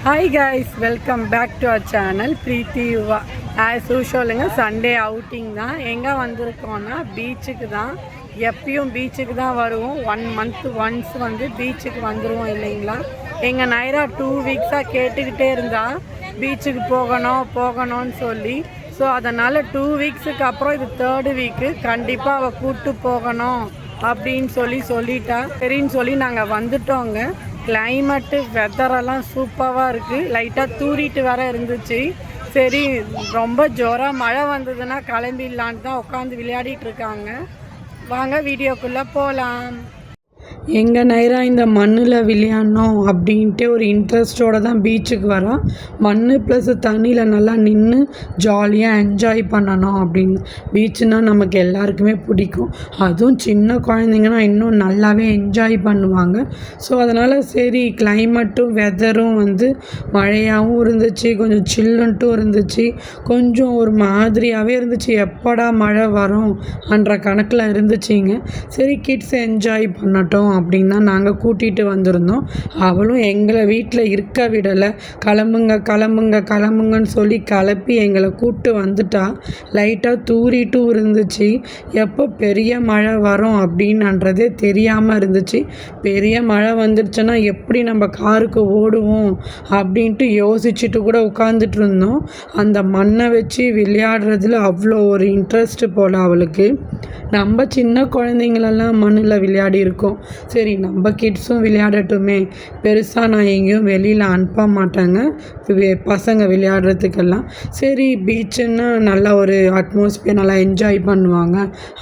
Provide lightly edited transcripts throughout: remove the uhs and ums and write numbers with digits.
Hi guys, welcome back to our channel Preeti Yuva. As usual Sunday outing தான் எங்கே வந்திருக்கோன்னா பீச்சுக்கு தான். எப்பயும் பீச்சுக்கு தான் வருவோம். 1 month once பீச்சுக்கு வந்துடுவோம் இல்லைங்களா. எங்கள் நைரா 2 weeks கேட்டுக்கிட்டே இருந்தா பீச்சுக்கு போகணும்னு சொல்லி. ஸோ அதனால் 2 weeksக்கு அப்புறம் இது 3rd week கண்டிப்பாக அவள் கூப்பிட்டு போகணும் அப்படின்னு சொல்லிட்டா. சரின்னு சொல்லி நாங்கள் வந்துட்டோங்க. கிளைமேட்டு வெதரெல்லாம் சூப்பராக இருக்குது. லைட்டாக தூரிட்டு வேற இருந்துச்சு. சரி ரொம்ப ஜோராக மழை வந்ததுன்னா கிளம்பிடலான்னு தான் உட்காந்து விளையாடிட்டு இருக்காங்க. வாங்க வீடியோக்குள்ளே போகலாம். எங்கள் நைரா இந்த மண்ணில் விளையாடணும் அப்படின்ட்டு ஒரு இன்ட்ரெஸ்டோடு தான் பீச்சுக்கு வரோம். மண் ப்ளஸ் தண்ணியில் நல்லா நின்று ஜாலியாக என்ஜாய் பண்ணணும் அப்படின்னு. பீச்சுனால் நமக்கு எல்லாருக்குமே பிடிக்கும். அதுவும் சின்ன குழந்தைங்கன்னா இன்னும் நல்லாவே என்ஜாய் பண்ணுவாங்க. ஸோ அதனால் சரி கிளைமேட்டும் வெதரும் மழையாகவும் இருந்துச்சு, கொஞ்சம் சில்லுன்ட்டும் இருந்துச்சு, கொஞ்சம் ஒரு மாதிரியாகவே இருந்துச்சு. எப்படா மழை வரும் என்ற கணக்கில் இருந்துச்சுங்க. சரி கிட்ஸ் என்ஜாய் பண்ணட்டும் அப்படின்னு தான் நாங்கள் கூட்டிகிட்டு வந்திருந்தோம். அவளும் எங்களை வீட்டில் இருக்க விடலை. கிளம்புங்கன்னு சொல்லி கிளப்பி எங்களை கூப்பிட்டு வந்துட்டா. லைட்டாக தூரிட்டும் இருந்துச்சு. எப்போ பெரிய மழை வரும் அப்படின்றதே தெரியாமல் இருந்துச்சு. பெரிய மழை வந்துடுச்சுன்னா எப்படி நம்ம காருக்கு ஓடுவோம் அப்படின்ட்டு யோசிச்சுட்டு கூட உட்காந்துட்டு இருந்தோம். அந்த மண்ணை வச்சு விளையாடுறதுல அவ்வளோ ஒரு இன்ட்ரெஸ்ட்டு போல் அவளுக்கு. நம்ம சின்ன குழந்தைங்களெல்லாம் மண்ணில் விளையாடி இருக்கோம். சரி நம்ம கிட்ஸும் விளையாடட்டுமே. பெருசாக நான் எங்கேயும் வெளியில் அனுப்ப மாட்டேங்க பசங்க விளையாடுறதுக்கெல்லாம். சரி பீச்சுன்னா நல்லா ஒரு அட்மாஸ்பியர் நல்லா என்ஜாய் பண்ணுவாங்க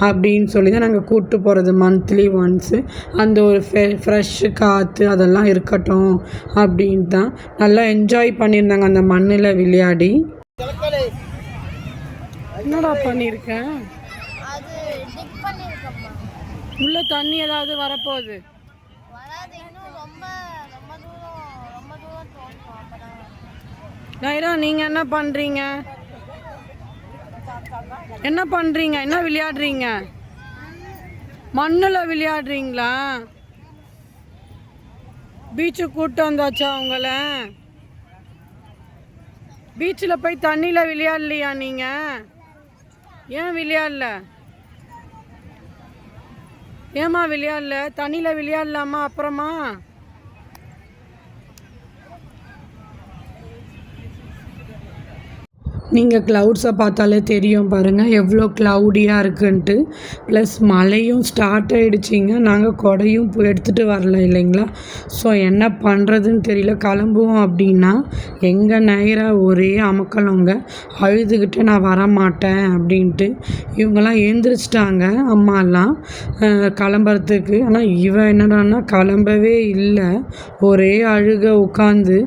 அப்படின்னு சொல்லி தான் நாங்கள் கூப்பிட்டு போகிறது மந்த்லி ஒன்ஸு. அந்த ஒரு ஃப்ரெஷ்ஷு காற்று அதெல்லாம் இருக்கட்டும் அப்படின்னு தான் நல்லா என்ஜாய் பண்ணியிருந்தாங்க அந்த மண்ணில் விளையாடி. என்னடா பண்ணியிருக்கேன்? உள்ள தண்ணி ஏதாவது வரப்போகுது. நைரா நீங்கள் என்ன பண்ணுறீங்க? என்ன விளையாடுறீங்க? மண்ணில் விளையாடுறீங்களா? பீச்சுக்கு கூப்பிட்டு வந்தாச்சா உங்களை? பீச்சில் போய் தண்ணியில் விளையாடலையா நீங்கள்? ஏன் விளையாடல? ஏம்மா விளையாடல? தண்ணியில் விளையாடலாமா அப்புறமா? நீங்கள் க்ளவுட்ஸை பார்த்தாலே தெரியும் பாருங்கள் எவ்வளோ க்ளவுடியாக இருக்குன்ட்டு. ப்ளஸ் மழையும் ஸ்டார்ட் ஆகிடுச்சிங்க. நாங்கள் கொடையும் எடுத்துகிட்டு வரல இல்லைங்களா. ஸோ என்ன பண்ணுறதுன்னு தெரியல. கிளம்புவோம் அப்படின்னா எங்கள் நைரா ஒரே அமக்கலவங்க அழுதுகிட்டு நான் வரமாட்டேன் அப்படின்ட்டு. இவங்கெல்லாம் எழுந்திரிச்சிட்டாங்க அம்மாலாம் கிளம்புறதுக்கு. ஆனால் இவன் என்னடான்னா கிளம்பவே இல்லை. ஒரே அழுக உட்காந்து.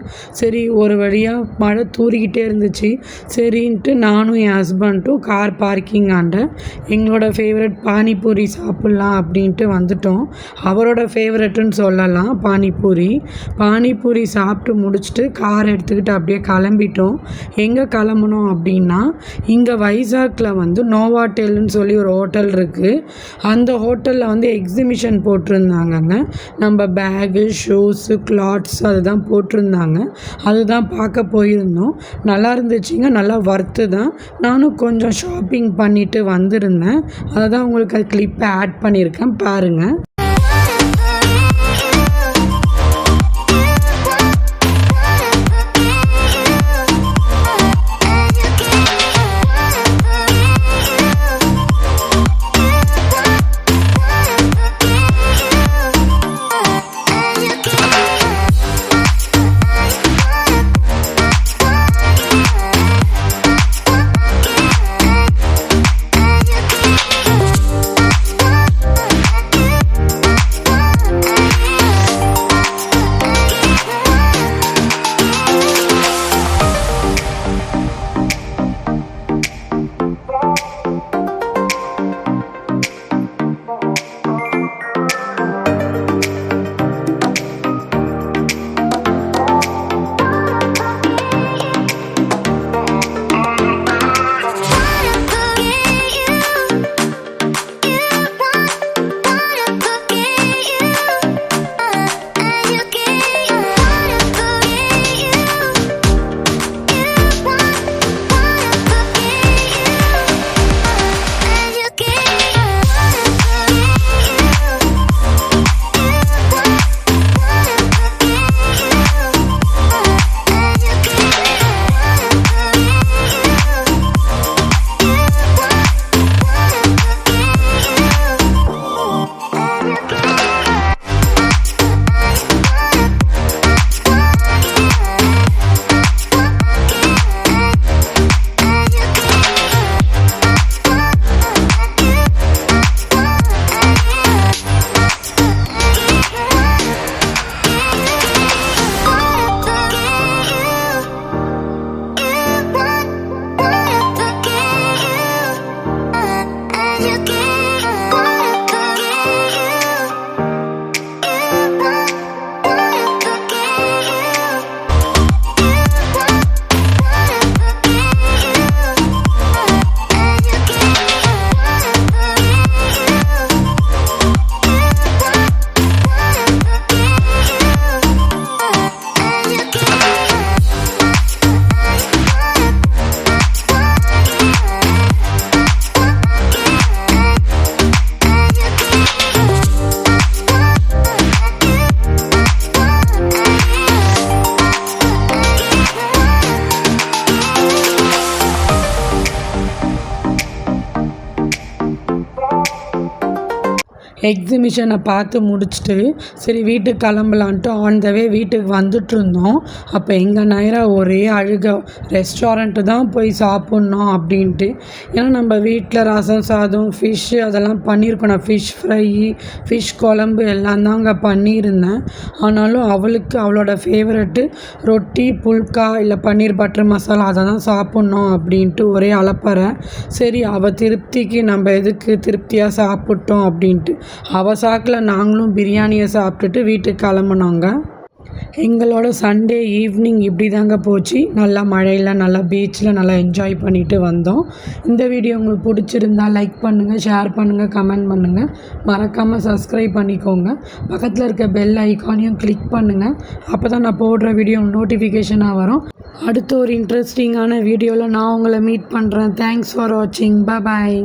சரி ஒரு வழியாக மழை தூரிக்கிட்டே இருந்துச்சு. சரின்ட்டு நானும் என் ஹஸ்பண்டும் கார் பார்க்கிங் ஆண்ட எங்களோட ஃபேவரட் பானிபூரி சாப்பிட்லாம் அப்படின்ட்டு வந்துட்டோம். அவரோட ஃபேவரட்டுன்னு சொல்லலாம் பானிபூரி சாப்பிட்டு முடிச்சுட்டு கார் எடுத்துக்கிட்டு அப்படியே கிளம்பிட்டோம். எங்கே கிளம்பணும் அப்படின்னா இங்கே வைசாக்கில் நோவாட்டெல்னு சொல்லி ஒரு ஹோட்டல் இருக்குது. அந்த ஹோட்டலில் எக்ஸிபிஷன் போட்டிருந்தாங்கங்க. நம்ம பேகு, ஷூஸு, கிளாத்ஸ் அதுதான் போட்டிருந்தாங்க. அதுதான் பார்க்க போயிருந்தோம். நல்லா இருந்துச்சுங்க. நல்லா ஒர்த்து தான். நானும் கொஞ்சம் ஷாப்பிங் பண்ணிவிட்டு வந்திருந்தேன். அதை தான் உங்களுக்கு கிளிப்பை ஆட் பண்ணியிருக்கேன் பாருங்கள். எக்ஸிபிஷனை பார்த்து முடிச்சுட்டு சரி வீட்டுக்கு கிளம்பலான்ட்டு ஆன் த வே வீட்டுக்கு வந்துட்டு இருந்தோம். அப்போ எங்கள் நைரா ஒரே அழுக, ரெஸ்டாரண்ட்டு தான் போய் சாப்பிட்ணும் அப்படின்ட்டு. ஏன்னா நம்ம வீட்டில் ரசம் சாதம் ஃபிஷ்ஷு அதெல்லாம் பண்ணியிருக்கோம். நான் ஃபிஷ் ஃப்ரை ஃபிஷ் குழம்பு எல்லாம் தான் அங்கே பண்ணியிருந்தேன். ஆனாலும் அவளுக்கு அவளோட ஃபேவரெட்டு ரொட்டி புல்கா இல்லை பன்னீர் பட்டர் மசாலா அதை தான் சாப்பிட்ணும் அப்படின்ட்டு ஒரே அலப்பறை. சரி அவள் திருப்திக்கு நம்ம எதுக்கு திருப்தியாக சாப்பிட்டோம் அப்படின்ட்டு அவள் சாக்கில் நாங்களும் பிரியாணியை சாப்பிட்டுட்டு வீட்டுக்கு கிளம்புனாங்க. எங்களோட சண்டே ஈவினிங் இப்படி தாங்க போச்சு. நல்லா மழையில் நல்லா பீச்சில் நல்லா என்ஜாய் பண்ணிவிட்டு வந்தோம். இந்த வீடியோ உங்களுக்கு பிடிச்சிருந்தா லைக் பண்ணுங்கள், ஷேர் பண்ணுங்கள், கமெண்ட் பண்ணுங்கள். மறக்காமல் சப்ஸ்கிரைப் பண்ணிக்கோங்க. பக்கத்தில் இருக்க பெல் ஐக்கானையும் கிளிக் பண்ணுங்கள். அப்போ தான் நான் போடுற வீடியோ நோட்டிஃபிகேஷனாக வரும். அடுத்த ஒரு இன்ட்ரெஸ்டிங்கான வீடியோவில் நான் உங்களை மீட் பண்ணுறேன். தேங்க்ஸ் ஃபார் வாட்சிங். பாய்.